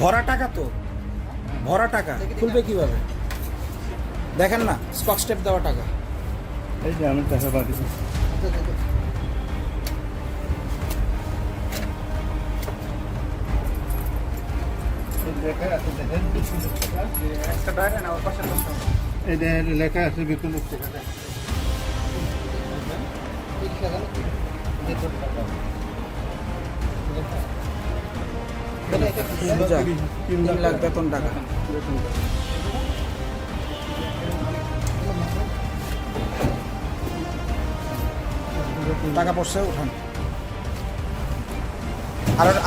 ভরা টাকা তো, ভরা টাকা খুলবে কিভাবে? দেখেন না, স্কচ টেপ দেওয়া টাকা। এই যে আমি টাকা পাঠিয়েছি। এই দেখেন লেখা আছে বিপুল টাকা। বুঝা, 3 লাখ বেতন টাকা। টাকা পড়ছে, উঠান।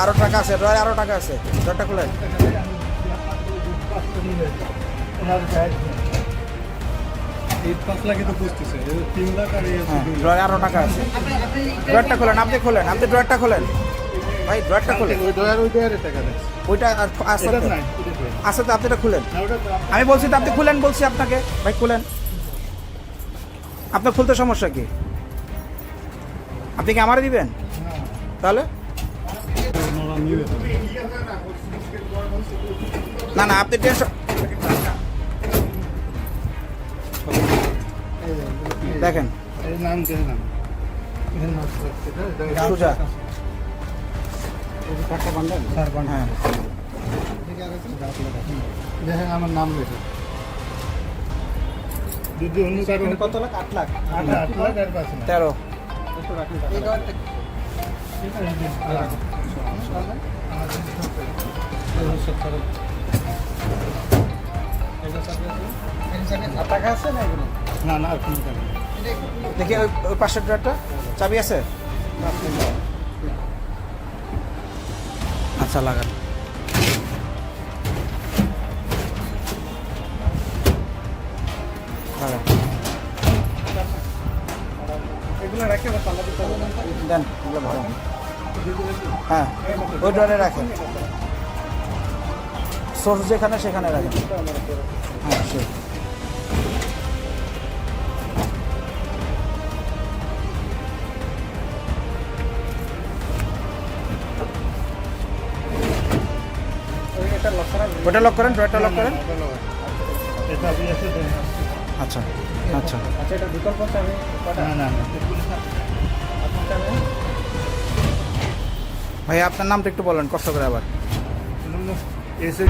আরো টাকা আছে, ড্রয়ারে আরো টাকা আছে, ড্রয়ারটা খুলেন। ড্রয়ারে আরো টাকা আছে, ড্রয়ারটা খোলেন, আপনি খোলেন, আপনি ড্রয়ারটা খোলেন ভাই, ড্রয়ারটা খোলেন। ওইটা আছে তো, আছে তো, আপনি এটা খুলেন। আমি বলছি তো, আপনি খুলেন, বলছি আপনাকে ভাই খুলেন। আপনার খুলতে সমস্যা কি? আপনি কি আমারে দিবেন তাহলে? না না, আপনি টেনশন দেখেন। সুজা, হ্যাঁ দেখেন আমার নাম লেখা। যদি অন্য কারণে কত লাখ? 8 লাখ, 8 লাখ আর 5 লাখ। 13। টাকা আছে না এগুলো? না না আর কোনো টাকা নেই। দেখি ওই পাশের ড্রয়ারটা চাবি আছে? আচ্ছা, লাগান। এগুলো রেখে বা তালা দিতে হবে না। দেন, এগুলো ভালো। হ্যাঁ, ওই ড্রয়ারে রাখেন, সোর্স যেখানে সেখানে রাখেন। হ্যাঁ সে ওটা লক করেন, ড্রয়ারটা লক করেন। এটা আপনি এসে দেখেন। আচ্ছা আচ্ছা, এটা বিকল্প চাবি? না না না। ভাই আপনার নামটা একটু বলেন কষ্ট করে আবার। এসে